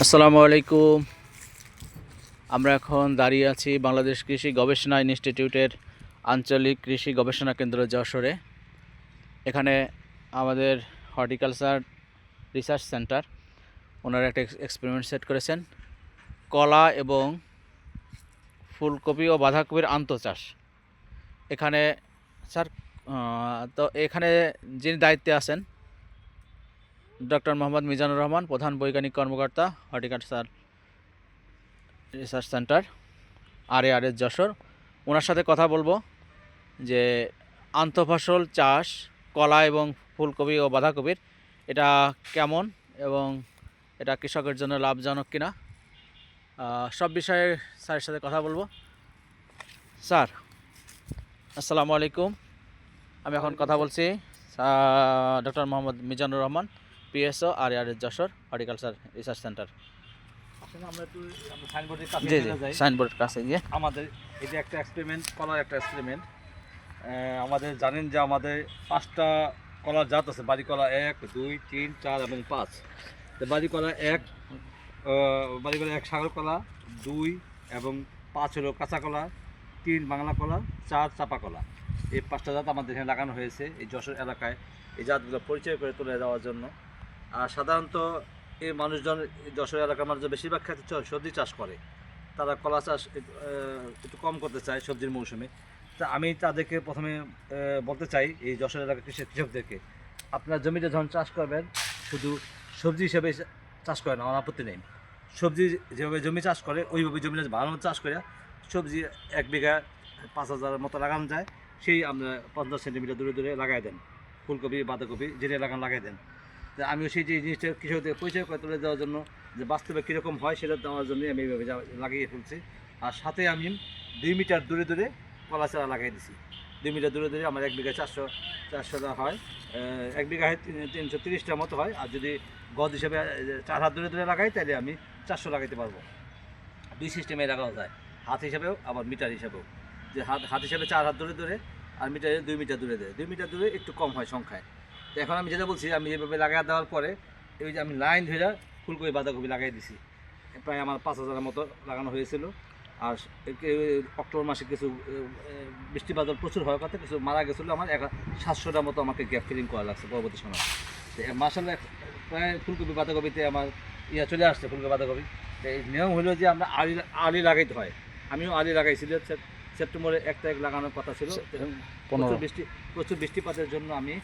আসসালামু আলাইকুম। আমরা এখন দাঁড়িয়ে আছি বাংলাদেশ কৃষি গবেষণা ইনস্টিটিউটের আঞ্চলিক কৃষি গবেষণা কেন্দ্র যশোরে। এখানে আমাদের হর্টিকালচার রিসার্চ সেন্টার ওনারা একটা এক্সপেরিমেন্ট সেট করেছেন, কলা এবং ফুলকপি ও বাঁধাকপির আন্তঃচাষ। এখানে স্যার তো এখানে যিনি দায়িত্বে আছেন ডক্টর মোহাম্মদ মিজানুর রহমান, প্রধান বৈজ্ঞানিক কর্মকর্তা, horticulture research centre RARS Jashore. ওনার সাথে কথা বলবো যে আন্তঃফসল চাষ কলা এবং ফুলকপি ও বাঁধাকপির এটা কেমন এবং এটা কৃষকের জন্য লাভজনক কিনা, সব বিষয়ে স্যারের সাথে কথা বলবো। স্যার আসসালামু আলাইকুম। আমি এখন কথা বলছি doctor Mohammad Mizanur Rahman, PSO RARS Jessore horticulture research centre. আমরা একটু সাইনবোর্ডের কাছে জি জি, চলে যাই। সাইনবোর্ডের কাছে গিয়ে আমাদের এটা একটা এক্সপেরিমেন্ট, কলার একটা এক্সপেরিমেন্ট। আমাদের জানেন যে আমাদের 5টা কলার জাত আছে। বাড়ি কলা 1, 2, 3, 4 এবং 5। তো বাড়ি কলা 1, সাগর কলা, 2 এবং 5 হলো কাঁচা কলা, 3 বাংলা কলা, 4 চাপা কলা। এই 5টা জাত আমাদের এখানে লাগানো হয়েছে এই যশোর এলাকায়, এই জাতগুলো পরিচয় করে তুলে দেওয়ার জন্য। আর সাধারণত এই মানুষজন, যশোর এলাকার মানুষজন বেশিরভাগ ক্ষেত্রে সবজি চাষ করে। তারা কলা চাষ একটু কম করতে চায় সবজির মৌসুমে। তা আমি তাদেরকে প্রথমে বলতে চাই, এই যশোর এলাকার কৃষকদেরকে, আপনার জমিতে যখন চাষ করবেন শুধু সবজি হিসেবে চাষ করেন, আমার আপত্তি নেই। সবজি যেভাবে জমি চাষ করে ওইভাবে জমিটা ভালো মতো চাষ করে সবজি 1 বিঘা 5,000 মতো লাগানো যায়, সেই আমরা 50 সেন্টিমিটার দূরে দূরে লাগাই দেন। ফুলকপি বাঁধাকপি যেটা লাগান লাগাই দেন। আমিও সেই যে জিনিসটা কৃষকদের পরিচয় করে তুলে দেওয়ার জন্য, যে বাস্তবে কীরকম হয় সেটা দেওয়ার জন্যই আমি এইভাবে লাগিয়ে ফেলছি। আর সাথে আমি 2 মিটার দূরে দূরে কলা চারা লাগাই দিছি। 2 মিটার দূরে দূরে আমার 1 বিঘা 400টা হয়, 1 বিঘায় 330টা মতো হয়। আর যদি গজ হিসেবে 4 হাত দূরে দূরে লাগাই তাহলে আমি 400 লাগাইতে পারবো। 2 সিস্টেমে লাগানো যায়, হাত হিসাবেও আবার মিটার হিসাবেও। যে হাত হিসাবে 4 হাত দূরে দূরে, আর মিটারে 2 মিটার দূরে দেয়। 2 মিটার দূরে একটু কম হয় সংখ্যায়। তো এখন আমি যেটা বলছি, আমি এভাবে লাগাই দেওয়ার পরে এই যে আমি লাইন ধরে ফুলকপি বাঁধাকপি লাগাই দিছি। প্রায় আমার 5,000-এর মতো লাগানো হয়েছিল। আর অক্টোবর মাসে কিছু বৃষ্টিপাত প্রচুর হওয়ার কথা, কিছু মারা গেছিলো। আমার 700টার মতো আমাকে গ্যাপ ফিলিং করা লাগছে পরবর্তী সময়। তো মাসাল্লাহ প্রায় ফুলকপি বাঁধাকপিতে আমার চলে আসছে ফুলকপি বাঁধাকপি। তো এই নিয়ম হলো যে আমরা আলি লাগাইতে হয়। আমিও আলি লাগাইছিল, সেপ্টেম্বরের 1 তারিখ লাগানোর কথা ছিল। প্রচুর বৃষ্টিপাতের জন্য আমি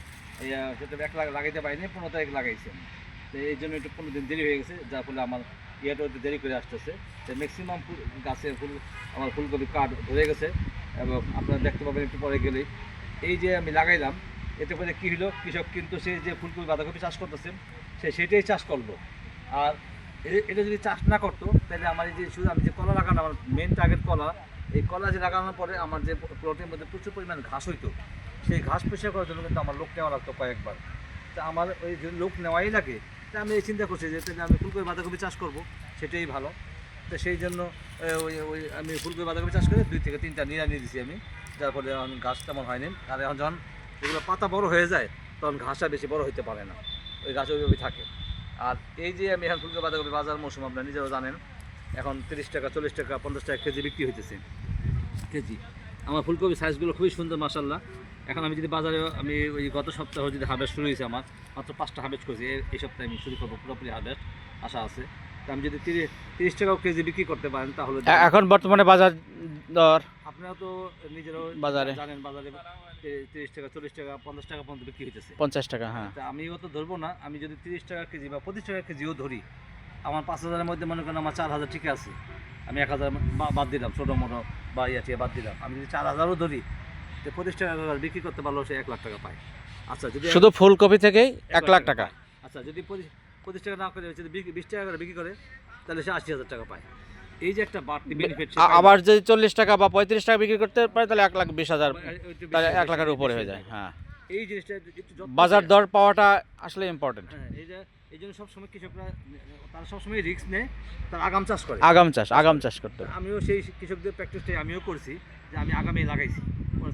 সেটা 1 লাগাইতে পারিনি, 15 তারিখ লাগাইছি। তো এই জন্য একটু 15 দিন দেরি হয়ে গেছে, যার ফলে আমার ইয়েটা একটু দেরি করে আসতেছে। তো ম্যাক্সিমাম গাছে আমার ফুলকপি কাঠ ধরে গেছে এবং আপনারা দেখতে পাবেন একটু পরে গেলেই। এই যে আমি লাগাইলাম, এতে করে কী হলো, কৃষক কিন্তু সে যে ফুলকপি বাঁধাকপি চাষ করতেছে সেটাই চাষ করলো। আর এটা যদি চাষ না করতো তাহলে আমার এই যে শুধু আমি যে কলা লাগানো, আমার মেন টার্গেট কলা, এই কলা যে লাগানোর পরে আমার যে প্লটের মধ্যে প্রচুর পরিমাণ ঘাস হইতো, সেই ঘাস পরিষ্কার করার জন্য কিন্তু আমার লোক নেওয়া লাগতো কয়েকবার। তা আমার ওই যে লোক নেওয়াই লাগে, তা আমি এই চিন্তা করছি যে তাহলে আমি ফুলকপি বাঁধাকপি চাষ করব, সেটাই ভালো। তো সেই জন্য ওই আমি ফুলকপি বাঁধাকপি চাষ করে 2 থেকে 3টা নিড়ানি দিয়েছি আমি, যার ফলে এখন ঘাস তেমন হয়নি। আর এখন যখন এগুলো পাতা বড় হয়ে যায় তখন ঘাসটা বেশি বড় হইতে পারে না, ওই ঘাস ওইভাবেই থাকে। আর এই যে আমি এখন ফুলকপি বাঁধাকপি বাজার মৌসুম, আপনারা নিজেরাও জানেন, এখন 30 টাকা 40 টাকা 50 টাকা কেজি বিক্রি হইতেছে কেজি। আমার ফুলকপি সাইজগুলো খুবই সুন্দর মাশাআল্লাহ। এখন আমি যদি বাজারে, আমি ওই গত সপ্তাহে যদি হারভেস্ট শুরু হয়েছে, আমার মাত্র 5টা হারভেস্ট করেছি। এই সপ্তাহে আমি শুরু করবো পুরোপুরি হারভেস্ট, আশা আছে। তো আমি যদি 30 টাকাও কেজি বিক্রি করতে পারেন তাহলে, এখন বর্তমানে বাজার দর আপনারা তো নিজেরাও বাজারে জানেন, বাজারে 30 টাকা 40 টাকা 50 টাকা পর্যন্ত বিক্রি হইতেছে। 50 টাকা। হ্যাঁ, তা আমি অত ধরবো না, আমি যদি 30 টাকা কেজি বা 25 টাকা কেজিও ধরি, আমার 5,000-এর মধ্যে মনে করেন আমার 4,000 ঠিক আছে। আমি 1,000 বাদ দিলাম, ছোটো মোটো বা টিয়া বাদ দিলাম। আমি যদি 4,000-ও ধরি, তো 25 টাকা বিক্রি করতে পারলেও সে 1 লাখ টাকা পায়। আচ্ছা, যদি শুধু ফুলকপি থেকেই 1 লাখ টাকা। আচ্ছা, যদি 25 টাকা না করে যদি 20 টাকা করে বিক্রি করে তাহলে সে 80,000 টাকা পায়। এই যে একটা বাড়তি বেনিফিট। আবার যদি 40 টাকা বা 35 টাকা বিক্রি করতে পারে তাহলে 1,20,000, তাহলে 1 লাখের উপরে হয়ে যায়। হ্যাঁ, এই জিনিসটা একটু বাজার দর পাওয়াটা আসলে ইম্পর্টেন্ট। হ্যাঁ, এই জন্য সবসময় কৃষকরা, তারা সবসময় রিস্ক নেয়, তারা আগাম চাষ করে। আগাম চাষ করতে হবে। আমিও সেই কৃষকদের প্র্যাকটিসটাই আমিও করছি, যে আমি আগামী লাগাইছি।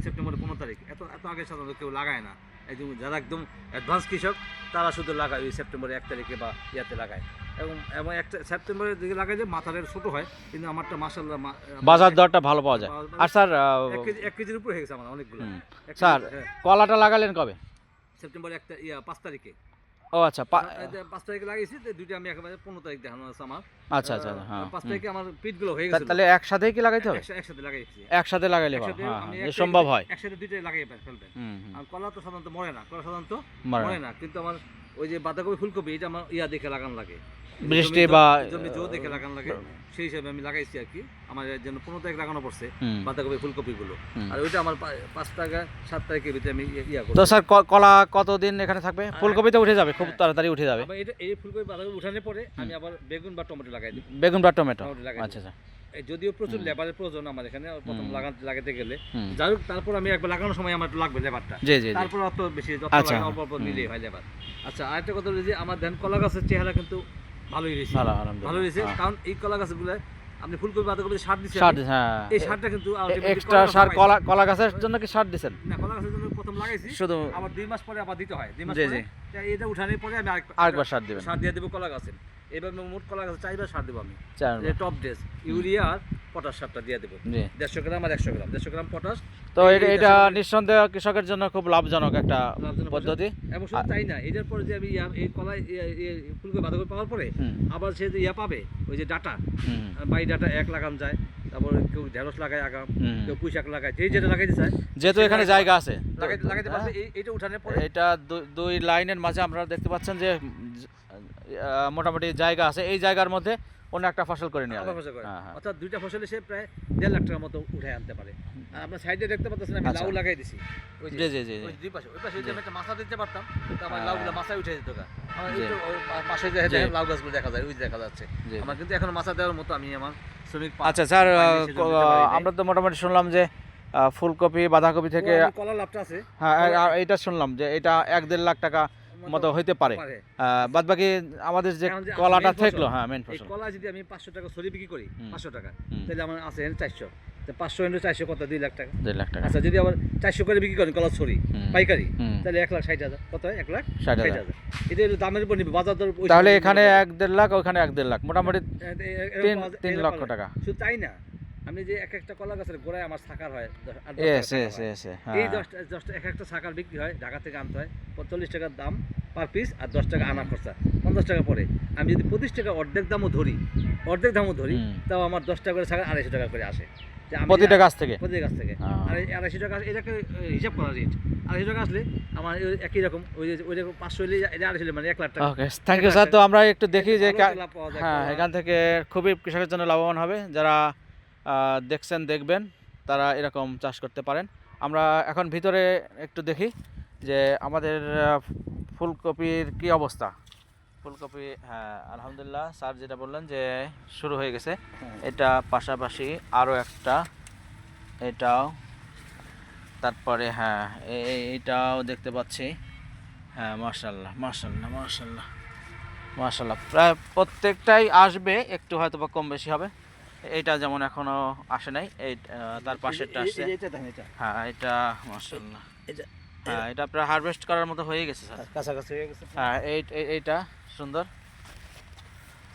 সেপ্টেম্বরের 15 তারিখ, এত এত আগে সাধারণত কেউ লাগায় না। একদম যারা একদম অ্যাডভান্স কৃষক তারা শুধু লাগায় ওই সেপ্টেম্বরের 1 তারিখে বা ইয়াতে লাগায়, এবং এবং একটা সেপ্টেম্বরের দিকে লাগায় যে মাথাটা ছোটো হয়, কিন্তু আমারটা মাশাআল্লাহ বাজার দরটা ভালো পাওয়া যায়। আর স্যার 1 কেজির উপরে হয়ে গেছে আমার অনেকগুলো। হুম। 1 কেজি, স্যার হ্যাঁ, কলাটা লাগালেন কবে? সেপ্টেম্বরের 5 তারিখে। ও আচ্ছা 5 তারিখে লাগিয়েছি, তো দুইটা আমি একেবারে 15 তারিখ দেখানো আছে আমার। আচ্ছা আচ্ছা হ্যাঁ 5 তারিখে আমার পিটগুলো হয়ে গেছে। তাহলে একসাথেই কি লাগাইতে হবে? একসাথে লাগাইছি। একসাথে লাগাইলে ভালো, একসাথে হ্যাঁ আমি হ্যাঁ, এ সম্ভব হয়। একসাথে দুইটাই লাগিয়ে ফেলবেন। হুম। আর কলা তো সাধারণত মরে না, কলা সাধারণত মরে মরে না, কিন্তু আমার ওই যে বাঁধাকপি ফুলকপি এটা আমার দেখে লাগান লাগে, বৃষ্টি বা জমি জো দেখে লাগান লাগে, সেই হিসাবে আমি লাগাইছি আর কি। আমার এর জন্য 15 তারিখ লাগানো পড়ছে হুম। বাঁধাকপি ফুলকপি গুলো। আর ওইটা আমার 5 টাকা 7 তারিখের ভিতরে আমি করি। তো স্যার কলা কতদিন এখানে থাকবে? ফুলকপিতে উঠে যাবে, খুব তাড়াতাড়ি উঠে যাবে। আবার এটা এই ফুলকপি বাঁধাকপি উঠানোর পরে আমি আবার বেগুন বা টমেটো লাগাই দিই। বেগুন বা টমেটো, টমেটো লাগাই আচ্ছা আচ্ছা। যদিও প্রচুর লেবারের প্রয়োজন আমার এখানে প্রথম লাগাতে গেলে, হুম। যাই হোক তারপর আমি একবার লাগানোর সময় আমার একটু লাগবে লেবারটা, জি জি জি। তারপর অত বেশি যত আচ্ছা। লাগে অল্প অল্প মিলিয়ে হয় লেবার। আচ্ছা, আরেকটা কথা হলো যে আমার ধান কলা গাছের চেহারা কিন্তু ভালোই রয়েছে, ভালো, আলহামদুলিল্লাহ। ভালো রয়েছে, হ্যাঁ। কারণ এই কলা গাছগুলো আপনি ফুলকপি বাঁধাকপি সার দিচ্ছেন, সার হ্যাঁ, এই সারটা কিন্তু ultimately এক্সট্রা কলা গাছে সার পাইছে। কলা গাছের জন্য কি সার দিবেন? না, কলা গাছের জন্য প্রথম লাগাইছি, শুধু আবার 2 মাস পরে আবার দিতে হয়, 2 মাস জি, পরে জি। এটা উঠানোর পরে আমি আরেকবার সার দিবেন। সার দিয়ে দেবো কলা গাছে। এবার মোট কলা গাছে 4 বার সার দেবো আমি, চারবার। যে টপ ড্রেস ইউরিয়া আর পটাশ সারটা দিয়ে দেবো, জি। 150 গ্রাম আর 100 গ্রাম, 150 গ্রাম পটাশ। তো এটা নিঃসন্দেহে কৃষকের জন্য খুব লাভজনক একটা লাভজনক পদ্ধতি। এবং শুধু তাই না, এটার পরে যে আমি এই কলাই ফুলকপি বাঁধাকপি পাওয়ার পরে হুম। আবার সে যে পাবে ওই যে ডাটা, হুম। বাই ডাটা 1 লাগান যায়, তারপর কেউ ঢেঁড়স লাগায় আগাম, হুম। কেউ পুঁই শাক লাগায়, যেটা লাগাইতে চায় যেহেতু এখানে জায়গা আছে, লাগাইতে পারবে। এইটা উঠানোর পরে এটা দুই লাইনের মাঝে আপনারা দেখতে পাচ্ছেন যে মোটামুটি জায়গা আছে, এই জায়গার মধ্যে অন্য একটা ফসল করে নেওয়া আবার যায়। ফসল করে, হ্যাঁ, হ্যাঁ। অর্থাৎ দুইটা ফসলে সে প্রায় 1.5 লাখ টাকার মতো উঠে আনতে পারে। আর আপনার সাইডে দেখতে পাচ্ছেন আমি আচ্ছা। লাউ লাগাই দিছি, ওই জি জি জি ওই জি। দুই পাশে, ওই পাশে যদি আমি একটা মাথা দিতে পারতাম তো আমার হ্যাঁ। লাউগুলো মাথায় উঠে যেত। আমার জি। ওই পাশে যে জি। লাউ গাছগুলো দেখা যায়, ওই যে দেখা যাচ্ছে, জি। আমার কিন্তু এখন মাথা দেওয়ার মতো আমি আমার শ্রমিক আচ্ছা স্যার, পাইনি, সেজন্য দিতে পারি নাই। আমরা তো মোটামুটি শুনলাম যে ফুলকপি বাঁধাকপি থেকে, কলা লাভটা আছে, হ্যাঁ এটা শুনলাম যে এটা 1-1.5 লাখ টাকা মতো হইতে পারে। বাদ বাকি আমাদের যে এখন যে কলাটা main ফসল, থাকলো, হ্যাঁ মেন এই ফসল। কলা যদি আমি 500 টাকা সরি বিক্রি করি, হুম। 500 টাকা, হুম। তাহলে আমার আছে 400, তো 500 × 400 কত, 2 লাখ টাকা। 2 লাখ টাকা। আচ্ছা, যদি আবার 400 করে বিক্রি করেন কলা ছড়ি হুম। পাইকারি, হুম। তাহলে 1,60,000, কত হয়? 60,000। 1,60,000। এটা হলো দামের উপর নির্ভর, বাজার দর ওই তাহলে সময় এখানে নির্ভর করে। 1-1.5 লাখ, ওখানে 1-1.5 লাখ, মোটামুটি এরকম 3 এরকম লক্ষ পাওয়া যায়। টাকা। শুধু তাই না, আমি যে একটা কলা গাছের গোড়ায় আমার শাখার হয় 8-10 টাকা এস শাখা এস হয়। এস, এই হ্যাঁ 10টা এক একটা শাখার বিক্রি হয়, ঢাকা থেকে আনতে হয়, 40 টাকার দাম পার পিস, আর 10 টাকা আনা খরচা, 50 টাকা পরে। আমি যদি 25 টাকা অর্ধেক দামও ধরি, হুম। তাও আমার 10 টাকা করে শাখা 250 টাকা করে আসে, যে আমি প্রতিটা গাছ থেকে। প্রতিটা গাছ থেকে। হ্যাঁ। আর এই 250 টাকা এটাকে হিসাব করা রেট, 250 টাকা আসলে আমার ওই একই রকম, ওই রকম 500 হলে এটা 250 হলে মানে 1 লাখ টাকা। ওকে, থ্যাংক ইউ স্যার। তো আমরা একটু দেখি যে ভালো লাভ পাওয়া যায় হ্যাঁ কলা। এখান থেকে খুবই কৃষকের জন্য লাভবান হবে। যারা দেখবেন তারা এরকম চাষ করতে পারেন। আমরা এখন ভিতরে একটু দেখি যে আমাদের ফুলকপির কি অবস্থা। ফুলকপি, হ্যাঁ আলহামদুলিল্লাহ, স্যার যেটা বললেন যে শুরু হয়ে গেছে। এটা পাশাপাশি আরও একটা, এটাও, তারপরে হ্যাঁ এইটাও দেখতে পাচ্ছি। হ্যাঁ মাশাআল্লাহ মাশাআল্লাহ মাশাআল্লাহ মাশাআল্লাহ, প্রায় প্রত্যেকটাই আসবে, একটু হয়তো বা কম বেশি হবে। এইটা যেমন এখনো আসে নাই, এই তার পাশেরটা আসছে। এটা দেখেন, এটা হ্যাঁ এটা মাশাআল্লাহ, এটা হ্যাঁ এটা প্রায় হারভেস্ট করার মতো হয়ে গেছে স্যার। কাছাকাছি হয়ে গেছে। হ্যাঁ এইটা সুন্দর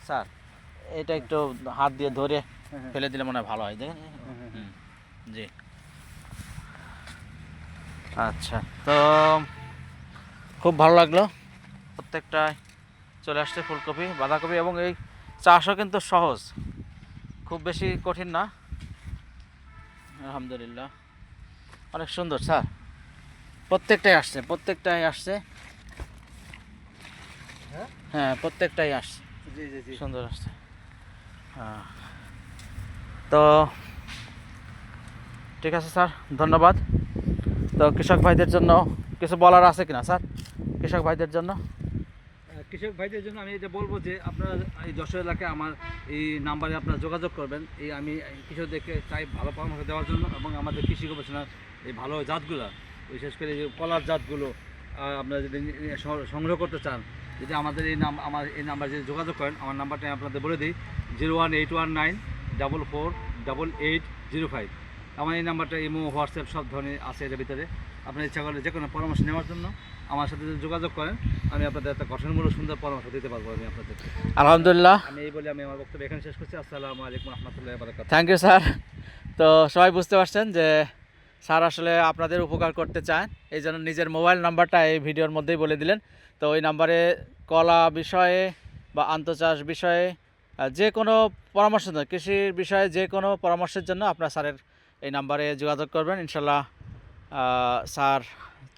স্যার, এটা একটু হাত দিয়ে ধরে ফেলে দিলে মনে হয় ভালো হয়, দেখেন। হুম, জি আচ্ছা, তো খুব ভালো লাগলো, প্রত্যেকটাই চলে আসছে ফুলকপি বাঁধাকপি, এবং এই চাষও কিন্তু সহজ, খুব বেশি কঠিন না। আলহামদুলিল্লাহ অনেক সুন্দর স্যার, প্রত্যেকটাই আসছে। হ্যাঁ হ্যাঁ প্রত্যেকটাই আসছে, জি জি জি। সুন্দর আসছে। হ্যাঁ, তো ঠিক আছে স্যার, ধন্যবাদ। তো কৃষক ভাইদের জন্য কিছু বলার আছে কিনা স্যার? কৃষক ভাইদের জন্য কৃষক ভাইদের জন্য আমি এটা বলবো যে আপনারা এই যশোর এলাকায় আমার এই নাম্বারে আপনারা যোগাযোগ করবেন। এই আমি কৃষকদেরকে চাই ভালো পরামর্শ দেওয়ার জন্য, এবং আমাদের কৃষি গবেষণার এই ভালো জাতগুলো, বিশেষ করে যে কলার জাতগুলো আপনারা যদি সংগ্রহ করতে চান, যদি আমাদের আমার এই নাম্বারে যদি যোগাযোগ করেন, আমার নাম্বারটা আমি আপনাদের বলে দিই, 01819 448805। আমার এই নাম্বারটা ইমো, হোয়াটসঅ্যাপ সব ধরনের আছে এর ভিতরে। আপনার ইচ্ছা করলে যে কোনো পরামর্শ নেওয়ার জন্য আমার সাথে যদি যোগাযোগ করেন, আমি আপনাদের একটা গঠনমূলক সুন্দর পরামর্শ দিতে পারবো আমি আপনাদেরকে। আলহামদুলিল্লাহ, আমি এই বলে আমি আমার বক্তব্য এখানে শেষ করছি। আসসালামু আলাইকুম রহমতুল্লাহি ওয়া বারাকাতুহু। Thank you sir. তো সবাই বুঝতে পারছেন যে স্যার আসলে আপনাদের উপকার করতে চান, এই জন্য নিজের মোবাইল নাম্বারটা এই ভিডিওর মধ্যেই বলে দিলেন। তো ওই নাম্বারে কলা বিষয়ে বা আন্তঃচাষ বিষয়ে যে কোনো পরামর্শ জন্য, কৃষির বিষয়ে যে কোনো পরামর্শের জন্য আপনার স্যারের এই নাম্বারে যোগাযোগ করবেন। ইনশাল্লাহ স্যার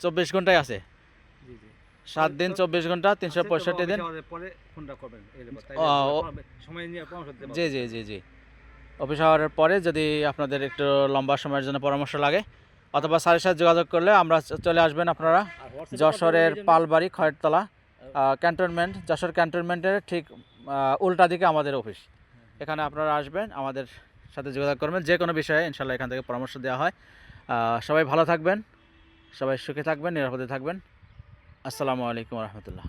24 ঘন্টায় আছে, জি জি 7 দিন 24 ঘন্টা 365 দিন। পরে ফোনটা করবেন এই ব্যাপার, তাই সময় নিয়ে পরামর্শ দিতে জি পারবো। জি জি জি অফিস আওয়ারের পরে যদি আপনাদের একটু লম্বা সময়ের জন্য পরামর্শ লাগে, অথবা স্যারের সাথে যোগাযোগ করলে আমরা চলে আসবেন আপনারা আর হোয়াটসঅ্যাপে যশোরের এই জন্য- পালবাড়ি খয়েরতলা ক্যান্টনমেন্ট, যশোর ক্যান্টনমেন্টের ঠিক উল্টা দিকে আমাদের অফিস। এখানে আপনারা আসবেন, আমাদের সাথে যোগাযোগ করবেন যে কোনো বিষয়ে, ইনশাল্লাহ এখান থেকে পরামর্শ দেওয়া হয়। সবাই ভালো থাকবেন, সবাই সুখে থাকবেন, নিরাপদে থাকবেন। আসসালামু আলাইকুম রহমতুল্লাহ।